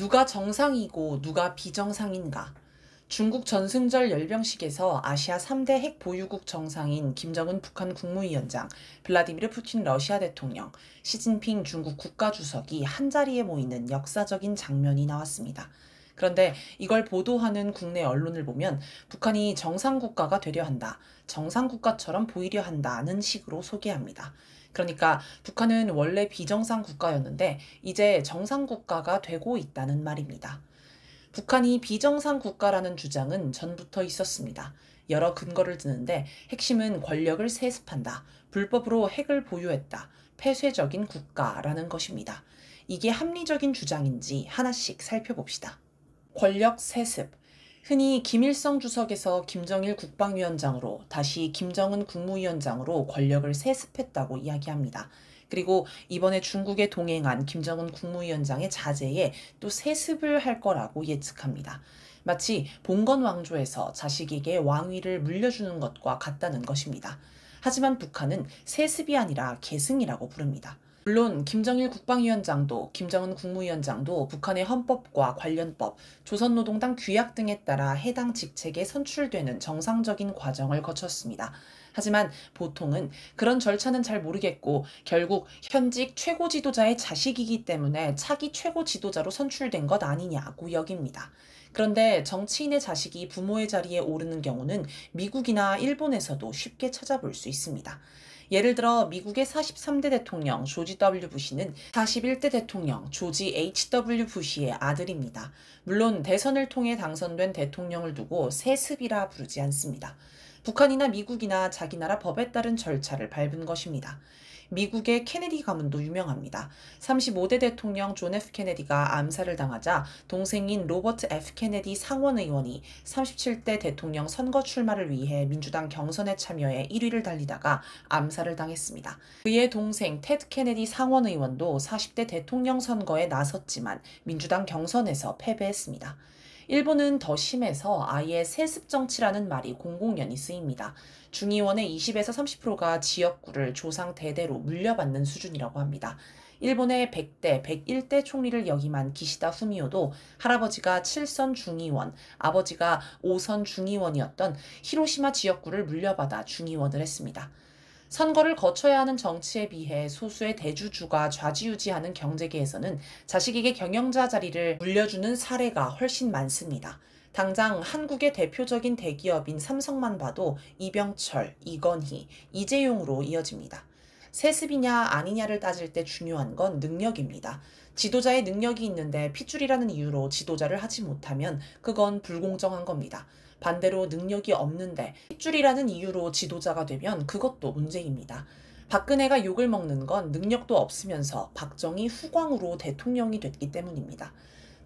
누가 정상이고 누가 비정상인가? 중국 전승절 열병식에서 아시아 3대 핵 보유국 정상인 김정은 북한 국무위원장, 블라디미르 푸틴 러시아 대통령, 시진핑 중국 국가주석이 한자리에 모이는 역사적인 장면이 나왔습니다. 그런데 이걸 보도하는 국내 언론을 보면 북한이 정상국가가 되려 한다, 정상국가처럼 보이려 한다는 식으로 소개합니다. 그러니까 북한은 원래 비정상 국가였는데 이제 정상 국가가 되고 있다는 말입니다. 북한이 비정상 국가라는 주장은 전부터 있었습니다. 여러 근거를 드는데 핵심은 권력을 세습한다, 불법으로 핵을 보유했다, 폐쇄적인 국가라는 것입니다. 이게 합리적인 주장인지 하나씩 살펴봅시다. 권력 세습. 흔히 김일성 주석에서 김정일 국방위원장으로 다시 김정은 국무위원장으로 권력을 세습했다고 이야기합니다. 그리고 이번에 중국에 동행한 김정은 국무위원장의 자제에 또 세습을 할 거라고 예측합니다. 마치 봉건 왕조에서 자식에게 왕위를 물려주는 것과 같다는 것입니다. 하지만 북한은 세습이 아니라 계승이라고 부릅니다. 물론 김정일 국방위원장도 김정은 국무위원장도 북한의 헌법과 관련법, 조선노동당 규약 등에 따라 해당 직책에 선출되는 정상적인 과정을 거쳤습니다. 하지만 보통은 그런 절차는 잘 모르겠고 결국 현직 최고 지도자의 자식이기 때문에 차기 최고 지도자로 선출된 것 아니냐고 여깁니다. 그런데 정치인의 자식이 부모의 자리에 오르는 경우는 미국이나 일본에서도 쉽게 찾아볼 수 있습니다. 예를 들어 미국의 43대 대통령 조지 W. 부시는 41대 대통령 조지 H.W. 부시의 아들입니다. 물론 대선을 통해 당선된 대통령을 두고 세습이라 부르지 않습니다. 북한이나 미국이나 자기 나라 법에 따른 절차를 밟은 것입니다. 미국의 케네디 가문도 유명합니다. 35대 대통령 존 F. 케네디가 암살을 당하자 동생인 로버트 F. 케네디 상원의원이 37대 대통령 선거 출마를 위해 민주당 경선에 참여해 1위를 달리다가 암살을 당했습니다. 그의 동생 테드 케네디 상원의원도 40대 대통령 선거에 나섰지만 민주당 경선에서 패배했습니다. 일본은 더 심해서 아예 세습 정치라는 말이 공공연히 쓰입니다. 중의원의 20에서 30%가 지역구를 조상 대대로 물려받는 수준이라고 합니다. 일본의 100대, 101대 총리를 역임한 기시다 후미오도 할아버지가 7선 중의원, 아버지가 5선 중의원이었던 히로시마 지역구를 물려받아 중의원을 했습니다. 선거를 거쳐야 하는 정치에 비해 소수의 대주주가 좌지우지하는 경제계에서는 자식에게 경영자 자리를 물려주는 사례가 훨씬 많습니다. 당장 한국의 대표적인 대기업인 삼성만 봐도 이병철, 이건희, 이재용으로 이어집니다. 세습이냐 아니냐를 따질 때 중요한 건 능력입니다. 지도자의 능력이 있는데 핏줄이라는 이유로 지도자를 하지 못하면 그건 불공정한 겁니다. 반대로 능력이 없는데 핏줄이라는 이유로 지도자가 되면 그것도 문제입니다. 박근혜가 욕을 먹는 건 능력도 없으면서 박정희 후광으로 대통령이 됐기 때문입니다.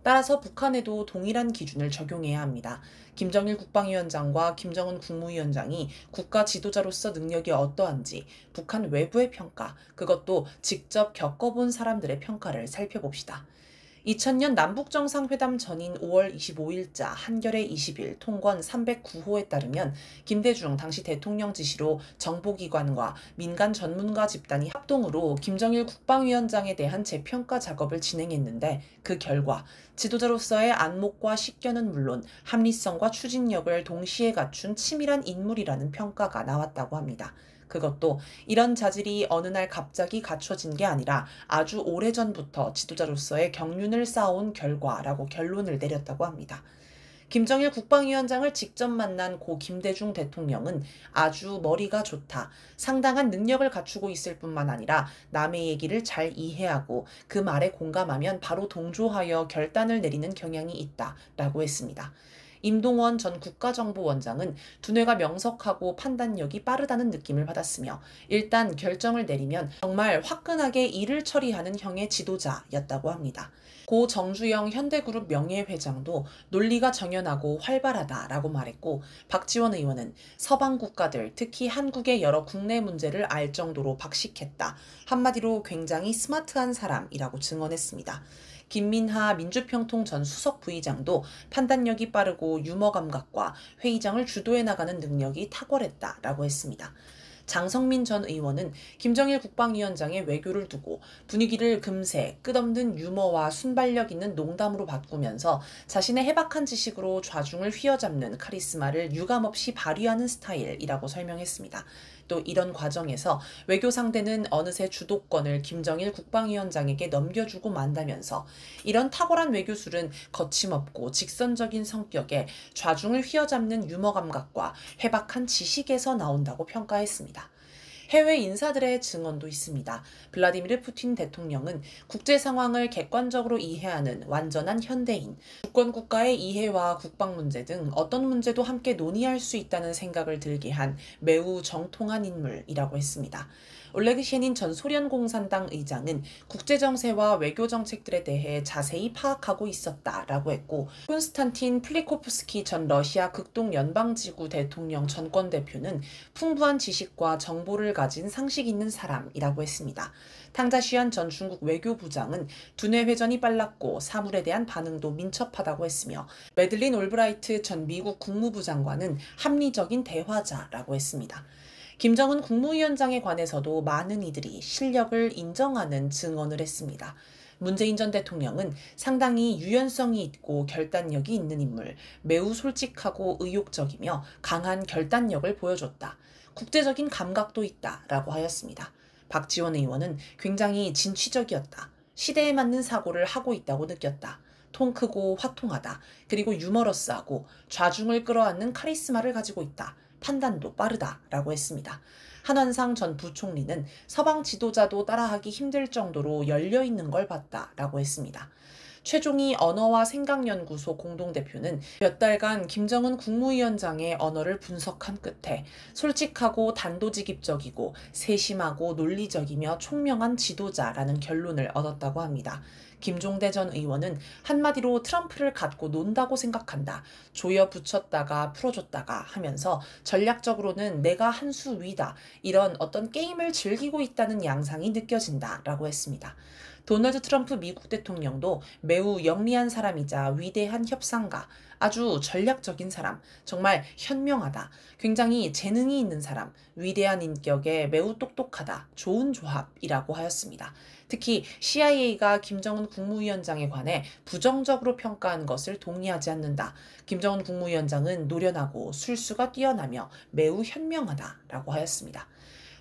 따라서 북한에도 동일한 기준을 적용해야 합니다. 김정일 국방위원장과 김정은 국무위원장이 국가 지도자로서 능력이 어떠한지 북한 외부의 평가, 그것도 직접 겪어본 사람들의 평가를 살펴봅시다. 2000년 남북정상회담 전인 5월 25일자 한겨레 20일 통권 309호에 따르면 김대중 당시 대통령 지시로 정보기관과 민간 전문가 집단이 합동으로 김정일 국방위원장에 대한 재평가 작업을 진행했는데 그 결과 지도자로서의 안목과 식견은 물론 합리성과 추진력을 동시에 갖춘 치밀한 인물이라는 평가가 나왔다고 합니다. 그것도 이런 자질이 어느 날 갑자기 갖춰진 게 아니라 아주 오래전부터 지도자로서의 경륜을 쌓아온 결과라고 결론을 내렸다고 합니다. 김정일 국방위원장을 직접 만난 고 김대중 대통령은 아주 머리가 좋다, 상당한 능력을 갖추고 있을 뿐만 아니라 남의 얘기를 잘 이해하고 그 말에 공감하면 바로 동조하여 결단을 내리는 경향이 있다라고 했습니다. 임동원 전 국가정보원장은 두뇌가 명석하고 판단력이 빠르다는 느낌을 받았으며 일단 결정을 내리면 정말 화끈하게 일을 처리하는 형의 지도자였다고 합니다. 고 정주영 현대그룹 명예회장도 논리가 정연하고 활발하다라고 말했고 박지원 의원은 서방 국가들 특히 한국의 여러 국내 문제를 알 정도로 박식했다. 한마디로 굉장히 스마트한 사람이라고 증언했습니다. 김민하 민주평통 전 수석 부의장도 판단력이 빠르고 유머 감각과 회의장을 주도해 나가는 능력이 탁월했다라고 했습니다. 장성민 전 의원은 김정일 국방위원장의 외교를 두고 분위기를 금세 끝없는 유머와 순발력 있는 농담으로 바꾸면서 자신의 해박한 지식으로 좌중을 휘어잡는 카리스마를 유감없이 발휘하는 스타일이라고 설명했습니다. 또 이런 과정에서 외교 상대는 어느새 주도권을 김정일 국방위원장에게 넘겨주고 만다면서 이런 탁월한 외교술은 거침없고 직선적인 성격에 좌중을 휘어잡는 유머 감각과 해박한 지식에서 나온다고 평가했습니다. 해외 인사들의 증언도 있습니다. 블라디미르 푸틴 대통령은 국제 상황을 객관적으로 이해하는 완전한 현대인, 주권 국가의 이해와 국방 문제 등 어떤 문제도 함께 논의할 수 있다는 생각을 들게 한 매우 정통한 인물이라고 했습니다. 올레그 셰닌 전 소련 공산당 의장은 국제 정세와 외교 정책들에 대해 자세히 파악하고 있었다라고 했고, 콘스탄틴 플리코프스키 전 러시아 극동연방지구 대통령 전권 대표는 풍부한 지식과 정보를 가진 상식 있는 사람이라고 했습니다. 탕자시안 전 중국 외교부장은 두뇌 회전이 빨랐고 사물에 대한 반응도 민첩하다고 했으며, 매들린 올브라이트 전 미국 국무부 장관은 합리적인 대화자라고 했습니다. 김정은 국무위원장에 관해서도 많은 이들이 실력을 인정하는 증언을 했습니다. 문재인 전 대통령은 상당히 유연성이 있고 결단력이 있는 인물, 매우 솔직하고 의욕적이며 강한 결단력을 보여줬다. 국제적인 감각도 있다라고 하였습니다. 박지원 의원은 굉장히 진취적이었다. 시대에 맞는 사고를 하고 있다고 느꼈다. 통 크고 화통하다. 그리고 유머러스하고 좌중을 끌어안는 카리스마를 가지고 있다. 판단도 빠르다라고 했습니다. 한완상 전 부총리는 서방 지도자도 따라하기 힘들 정도로 열려있는 걸 봤다라고 했습니다. 최종희 언어와 생각연구소 공동대표는 몇 달간 김정은 국무위원장의 언어를 분석한 끝에 솔직하고 단도직입적이고 세심하고 논리적이며 총명한 지도자라는 결론을 얻었다고 합니다. 김종대 전 의원은 한마디로 트럼프를 갖고 논다고 생각한다. 조여 붙였다가 풀어줬다가 하면서 전략적으로는 내가 한 수 위다. 이런 어떤 게임을 즐기고 있다는 양상이 느껴진다라고 했습니다. 도널드 트럼프 미국 대통령도 매우 영리한 사람이자 위대한 협상가, 아주 전략적인 사람, 정말 현명하다, 굉장히 재능이 있는 사람, 위대한 인격에 매우 똑똑하다, 좋은 조합이라고 하였습니다. 특히 CIA가 김정은 국무위원장에 관해 부정적으로 평가한 것을 동의하지 않는다. 김정은 국무위원장은 노련하고 술수가 뛰어나며 매우 현명하다라고 하였습니다.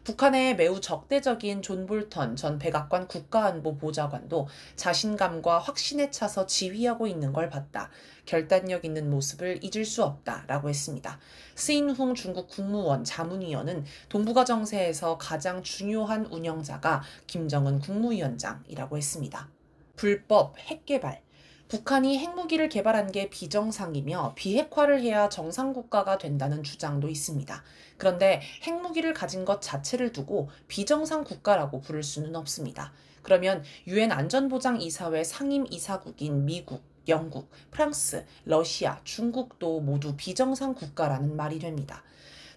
북한의 매우 적대적인 존 볼턴 전 백악관 국가안보보좌관도 자신감과 확신에 차서 지휘하고 있는 걸 봤다. 결단력 있는 모습을 잊을 수 없다라고 했습니다. 스인훈 중국 국무원 자문위원은 동북아 정세에서 가장 중요한 운영자가 김정은 국무위원장이라고 했습니다. 불법 핵개발. 북한이 핵무기를 개발한 게 비정상이며 비핵화를 해야 정상국가가 된다는 주장도 있습니다. 그런데 핵무기를 가진 것 자체를 두고 비정상 국가라고 부를 수는 없습니다. 그러면 유엔 안전보장이사회 상임이사국인 미국, 영국, 프랑스, 러시아, 중국도 모두 비정상 국가라는 말이 됩니다.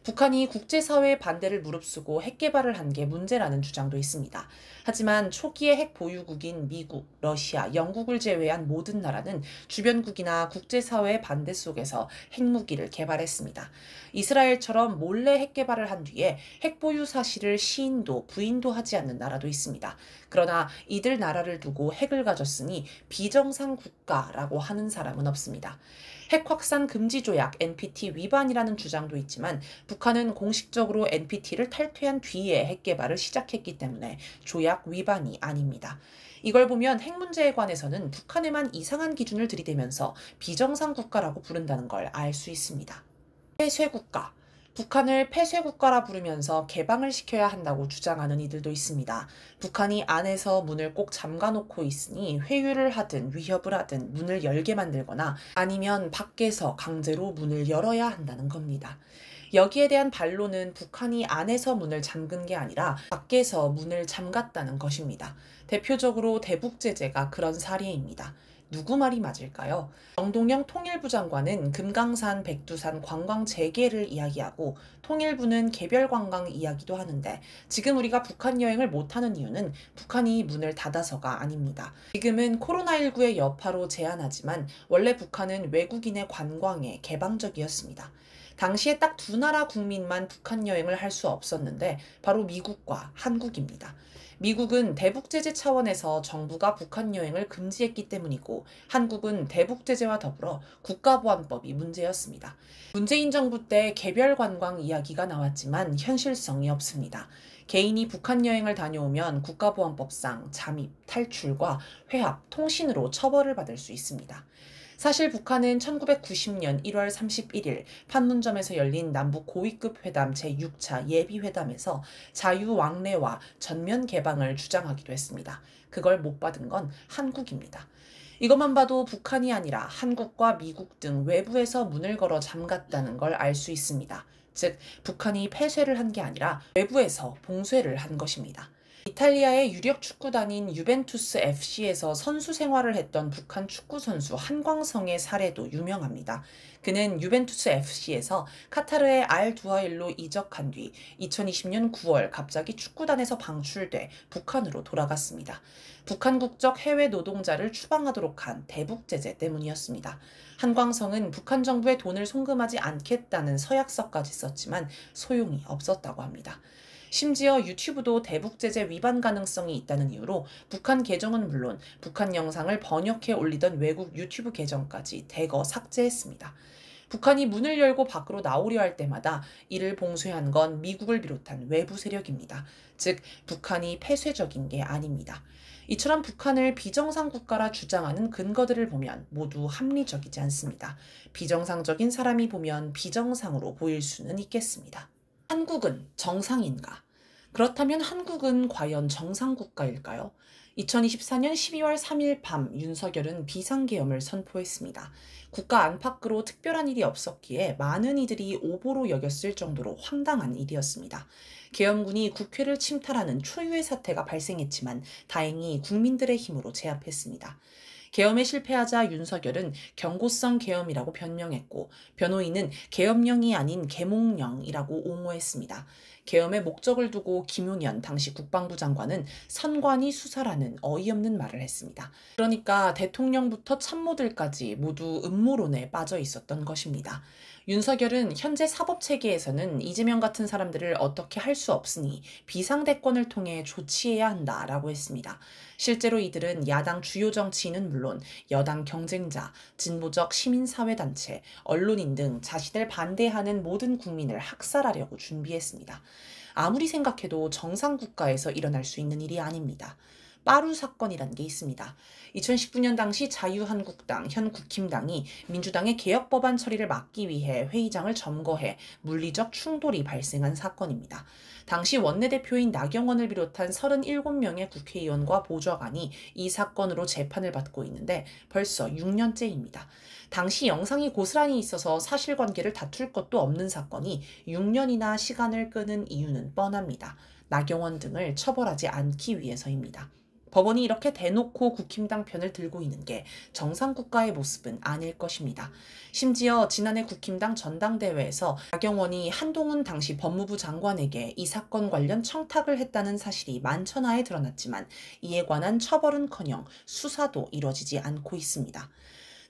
북한이 국제사회의 반대를 무릅쓰고 핵개발을 한 게 문제라는 주장도 있습니다. 하지만 초기의 핵 보유국인 미국, 러시아, 영국을 제외한 모든 나라는 주변국이나 국제사회의 반대 속에서 핵무기를 개발했습니다. 이스라엘처럼 몰래 핵개발을 한 뒤에 핵 보유 사실을 시인도 부인도 하지 않는 나라도 있습니다. 그러나 이들 나라를 두고 핵을 가졌으니 비정상 국가라고 하는 사람은 없습니다. 핵 확산 금지 조약 NPT 위반이라는 주장도 있지만 북한은 공식적으로 NPT를 탈퇴한 뒤에 핵 개발을 시작했기 때문에 조약 위반이 아닙니다. 이걸 보면 핵 문제에 관해서는 북한에만 이상한 기준을 들이대면서 비정상 국가라고 부른다는 걸 알 수 있습니다. 폐쇄국가. 북한을 폐쇄국가라 부르면서 개방을 시켜야 한다고 주장하는 이들도 있습니다. 북한이 안에서 문을 꼭 잠가놓고 있으니 회유를 하든 위협을 하든 문을 열게 만들거나 아니면 밖에서 강제로 문을 열어야 한다는 겁니다. 여기에 대한 반론은 북한이 안에서 문을 잠근 게 아니라 밖에서 문을 잠갔다는 것입니다. 대표적으로 대북 제재가 그런 사례입니다. 누구 말이 맞을까요? 정동영 통일부 장관은 금강산, 백두산 관광 재개를 이야기하고 통일부는 개별 관광 이야기도 하는데 지금 우리가 북한 여행을 못하는 이유는 북한이 문을 닫아서가 아닙니다. 지금은 코로나19의 여파로 제한하지만 원래 북한은 외국인의 관광에 개방적이었습니다. 당시에 딱 두 나라 국민만 북한 여행을 할 수 없었는데 바로 미국과 한국입니다. 미국은 대북 제재 차원에서 정부가 북한 여행을 금지했기 때문이고 한국은 대북 제재와 더불어 국가보안법이 문제였습니다. 문재인 정부 때 개별 관광 이야기가 나왔지만 현실성이 없습니다. 개인이 북한 여행을 다녀오면 국가보안법상 잠입, 탈출과 회합, 통신으로 처벌을 받을 수 있습니다. 사실 북한은 1990년 1월 31일 판문점에서 열린 남북 고위급 회담 제6차 예비회담에서 자유왕래와 전면 개방을 주장하기도 했습니다. 그걸 못 받은 건 한국입니다. 이것만 봐도 북한이 아니라 한국과 미국 등 외부에서 문을 걸어 잠갔다는 걸 알 수 있습니다. 즉, 북한이 패쇄를 한 게 아니라 외부에서 봉쇄를 한 것입니다. 이탈리아의 유력 축구단인 유벤투스 FC에서 선수 생활을 했던 북한 축구 선수 한광성의 사례도 유명합니다. 그는 유벤투스 FC에서 카타르의 알 두하일로 이적한 뒤 2020년 9월 갑자기 축구단에서 방출돼 북한으로 돌아갔습니다. 북한 국적 해외 노동자를 추방하도록 한 대북 제재 때문이었습니다. 한광성은 북한 정부에 돈을 송금하지 않겠다는 서약서까지 썼지만 소용이 없었다고 합니다. 심지어 유튜브도 대북 제재 위반 가능성이 있다는 이유로 북한 계정은 물론 북한 영상을 번역해 올리던 외국 유튜브 계정까지 대거 삭제했습니다. 북한이 문을 열고 밖으로 나오려 할 때마다 이를 봉쇄한 건 미국을 비롯한 외부 세력입니다. 즉, 북한이 폐쇄적인 게 아닙니다. 이처럼 북한을 비정상 국가라 주장하는 근거들을 보면 모두 합리적이지 않습니다. 비정상적인 사람이 보면 비정상으로 보일 수는 있겠습니다. 한국은 정상인가? 그렇다면 한국은 과연 정상국가일까요? 2024년 12월 3일 밤 윤석열은 비상계엄을 선포했습니다. 국가 안팎으로 특별한 일이 없었기에 많은 이들이 오보로 여겼을 정도로 황당한 일이었습니다. 계엄군이 국회를 침탈하는 초유의 사태가 발생했지만 다행히 국민들의 힘으로 제압했습니다. 계엄에 실패하자 윤석열은 경고성 계엄이라고 변명했고 변호인은 계엄령이 아닌 계몽령이라고 옹호했습니다. 계엄의 목적을 두고 김용현 당시 국방부 장관은 선관위 수사라는 어이없는 말을 했습니다. 그러니까 대통령부터 참모들까지 모두 음모론에 빠져 있었던 것입니다. 윤석열은 현재 사법체계에서는 이재명 같은 사람들을 어떻게 할 수 없으니 비상대권을 통해 조치해야 한다라고 했습니다. 실제로 이들은 야당 주요 정치인은 물론 여당 경쟁자, 진보적 시민사회단체, 언론인 등 자신을 반대하는 모든 국민을 학살하려고 준비했습니다. 아무리 생각해도 정상국가에서 일어날 수 있는 일이 아닙니다. 빠루 사건이라는 게 있습니다. 2019년 당시 자유한국당, 현 국힘당이 민주당의 개혁법안 처리를 막기 위해 회의장을 점거해 물리적 충돌이 발생한 사건입니다. 당시 원내대표인 나경원을 비롯한 37명의 국회의원과 보좌관이 이 사건으로 재판을 받고 있는데 벌써 6년째입니다. 당시 영상이 고스란히 있어서 사실관계를 다툴 것도 없는 사건이 6년이나 시간을 끄는 이유는 뻔합니다. 나경원 등을 처벌하지 않기 위해서입니다. 법원이 이렇게 대놓고 국힘당 편을 들고 있는 게 정상국가의 모습은 아닐 것입니다. 심지어 지난해 국힘당 전당대회에서 나경원이 한동훈 당시 법무부 장관에게 이 사건 관련 청탁을 했다는 사실이 만천하에 드러났지만 이에 관한 처벌은커녕 수사도 이뤄지지 않고 있습니다.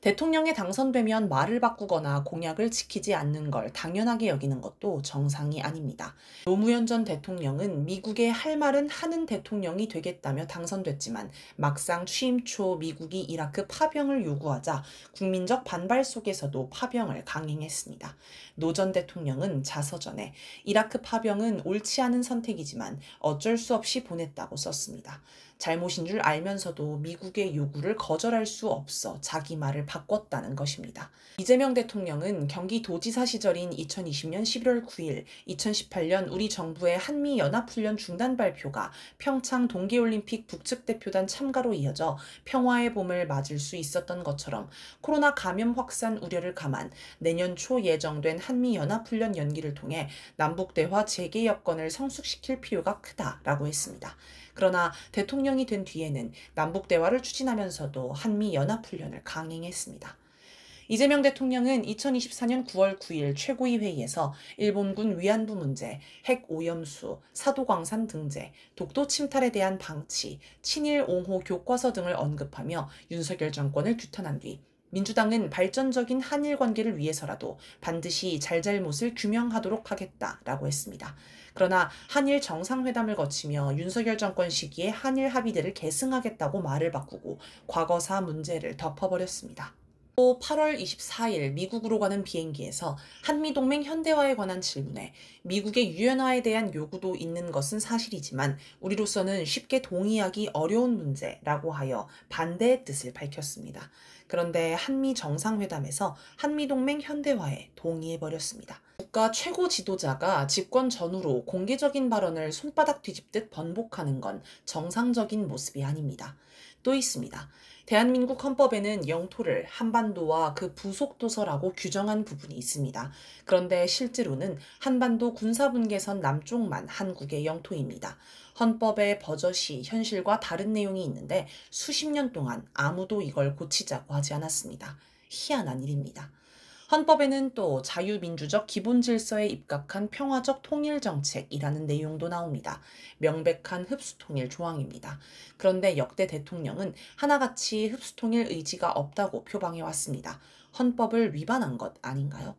대통령에 당선되면 말을 바꾸거나 공약을 지키지 않는 걸 당연하게 여기는 것도 정상이 아닙니다. 노무현 전 대통령은 미국에 할 말은 하는 대통령이 되겠다며 당선됐지만 막상 취임 초 미국이 이라크 파병을 요구하자 국민적 반발 속에서도 파병을 강행했습니다. 노 전 대통령은 자서전에 이라크 파병은 옳지 않은 선택이지만 어쩔 수 없이 보냈다고 썼습니다. 잘못인 줄 알면서도 미국의 요구를 거절할 수 없어 자기 말을 바꿨다는 것입니다. 이재명 대통령은 경기도지사 시절인 2020년 11월 9일, 2018년 우리 정부의 한미연합훈련 중단 발표가 평창 동계올림픽 북측대표단 참가로 이어져 평화의 봄을 맞을 수 있었던 것처럼 코로나 감염 확산 우려를 감안 내년 초 예정된 한미연합훈련 연기를 통해 남북대화 재개 여건을 성숙시킬 필요가 크다라고 했습니다. 그러나 대통령이 된 뒤에는 남북대화를 추진하면서도 한미연합훈련을 강행했습니다. 이재명 대통령은 2024년 9월 9일 최고위 회의에서 일본군 위안부 문제, 핵 오염수, 사도광산 등재, 독도 침탈에 대한 방치, 친일 옹호 교과서 등을 언급하며 윤석열 정권을 규탄한 뒤 민주당은 발전적인 한일 관계를 위해서라도 반드시 잘잘못을 규명하도록 하겠다라고 했습니다. 그러나 한일 정상회담을 거치며 윤석열 정권 시기에 한일 합의대를 계승하겠다고 말을 바꾸고 과거사 문제를 덮어버렸습니다. 또 8월 24일 미국으로 가는 비행기에서 한미동맹 현대화에 관한 질문에 미국의 유엔화에 대한 요구도 있는 것은 사실이지만 우리로서는 쉽게 동의하기 어려운 문제라고 하여 반대의 뜻을 밝혔습니다. 그런데 한미 정상회담에서 한미동맹 현대화에 동의해버렸습니다. 국가 최고 지도자가 집권 전후로 공개적인 발언을 손바닥 뒤집듯 번복하는 건 정상적인 모습이 아닙니다. 또 있습니다. 대한민국 헌법에는 영토를 한반도와 그 부속 도서라고 규정한 부분이 있습니다. 그런데 실제로는 한반도 군사분계선 남쪽만 한국의 영토입니다. 헌법의 버젓이 현실과 다른 내용이 있는데 수십 년 동안 아무도 이걸 고치자고 하지 않았습니다. 희한한 일입니다. 헌법에는 또 자유민주적 기본질서에 입각한 평화적 통일정책이라는 내용도 나옵니다. 명백한 흡수통일 조항입니다. 그런데 역대 대통령은 하나같이 흡수통일 의지가 없다고 표방해왔습니다. 헌법을 위반한 것 아닌가요?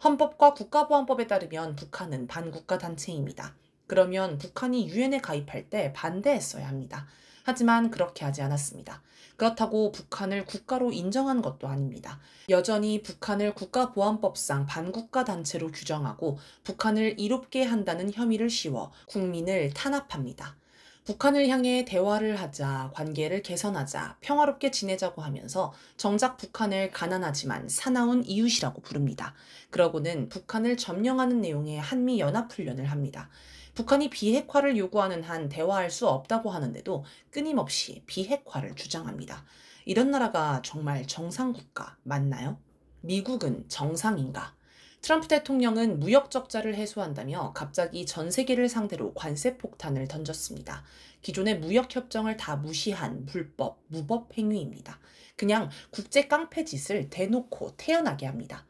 헌법과 국가보안법에 따르면 북한은 반국가 단체입니다. 그러면 북한이 유엔에 가입할 때 반대했어야 합니다. 하지만 그렇게 하지 않았습니다. 그렇다고 북한을 국가로 인정한 것도 아닙니다. 여전히 북한을 국가보안법상 반국가 단체로 규정하고 북한을 이롭게 한다는 혐의를 씌워 국민을 탄압합니다. 북한을 향해 대화를 하자, 관계를 개선하자, 평화롭게 지내자고 하면서 정작 북한을 가난하지만 사나운 이웃이라고 부릅니다. 그러고는 북한을 점령하는 내용의 한미연합훈련을 합니다. 북한이 비핵화를 요구하는 한 대화할 수 없다고 하는데도 끊임없이 비핵화를 주장합니다. 이런 나라가 정말 정상국가 맞나요? 미국은 정상인가? 트럼프 대통령은 무역 적자를 해소한다며 갑자기 전 세계를 상대로 관세 폭탄을 던졌습니다. 기존의 무역 협정을 다 무시한 불법, 무법 행위입니다. 그냥 국제 깡패 짓을 대놓고 태연하게 합니다.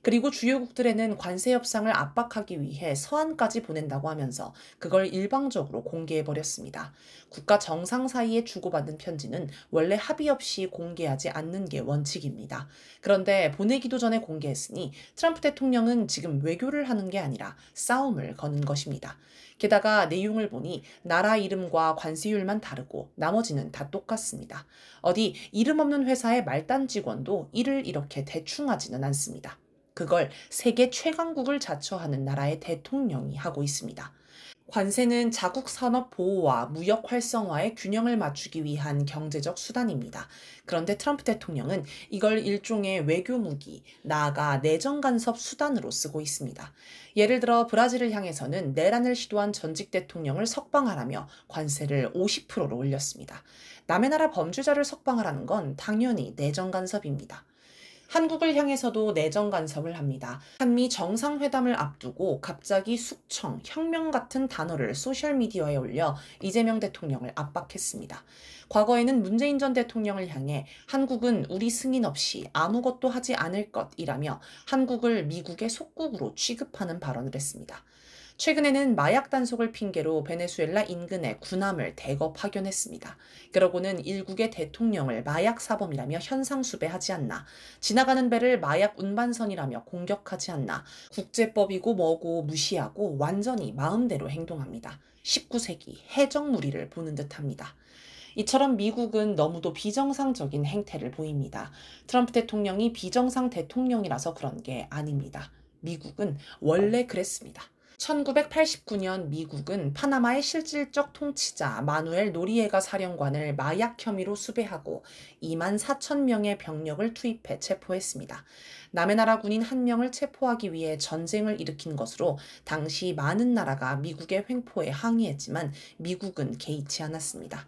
그리고 주요국들에는 관세 협상을 압박하기 위해 서한까지 보낸다고 하면서 그걸 일방적으로 공개해버렸습니다. 국가 정상 사이에 주고받은 편지는 원래 합의 없이 공개하지 않는 게 원칙입니다. 그런데 보내기도 전에 공개했으니 트럼프 대통령은 지금 외교를 하는 게 아니라 싸움을 거는 것입니다. 게다가 내용을 보니 나라 이름과 관세율만 다르고 나머지는 다 똑같습니다. 어디 이름 없는 회사의 말단 직원도 일을 이렇게 대충 하지는 않습니다. 그걸 세계 최강국을 자처하는 나라의 대통령이 하고 있습니다. 관세는 자국 산업 보호와 무역 활성화의 균형을 맞추기 위한 경제적 수단입니다. 그런데 트럼프 대통령은 이걸 일종의 외교 무기, 나아가 내정 간섭 수단으로 쓰고 있습니다. 예를 들어 브라질을 향해서는 내란을 시도한 전직 대통령을 석방하라며 관세를 50%로 올렸습니다. 남의 나라 범죄자를 석방하라는 건 당연히 내정 간섭입니다. 한국을 향해서도 내정 간섭을 합니다. 한미 정상회담을 앞두고 갑자기 숙청, 혁명 같은 단어를 소셜미디어에 올려 이재명 대통령을 압박했습니다. 과거에는 문재인 전 대통령을 향해 한국은 우리 승인 없이 아무것도 하지 않을 것이라며 한국을 미국의 속국으로 취급하는 발언을 했습니다. 최근에는 마약 단속을 핑계로 베네수엘라 인근에 군함을 대거 파견했습니다. 그러고는 일국의 대통령을 마약 사범이라며 현상수배하지 않나, 지나가는 배를 마약 운반선이라며 공격하지 않나, 국제법이고 뭐고 무시하고 완전히 마음대로 행동합니다. 19세기 해적무리를 보는 듯합니다. 이처럼 미국은 너무도 비정상적인 행태를 보입니다. 트럼프 대통령이 비정상 대통령이라서 그런 게 아닙니다. 미국은 원래 그랬습니다. 1989년 미국은 파나마의 실질적 통치자 마누엘 노리에가 사령관을 마약 혐의로 수배하고 2만 4천 명의 병력을 투입해 체포했습니다. 남의 나라 군인 1명을 체포하기 위해 전쟁을 일으킨 것으로 당시 많은 나라가 미국의 횡포에 항의했지만 미국은 개의치 않았습니다.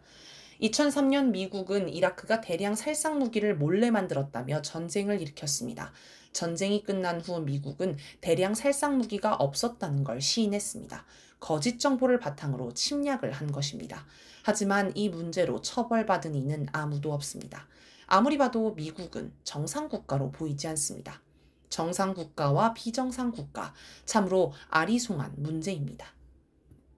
2003년 미국은 이라크가 대량 살상 무기를 몰래 만들었다며 전쟁을 일으켰습니다. 전쟁이 끝난 후 미국은 대량 살상 무기가 없었다는 걸 시인했습니다. 거짓 정보를 바탕으로 침략을 한 것입니다. 하지만 이 문제로 처벌받은 이는 아무도 없습니다. 아무리 봐도 미국은 정상국가로 보이지 않습니다. 정상국가와 비정상국가, 참으로 아리송한 문제입니다.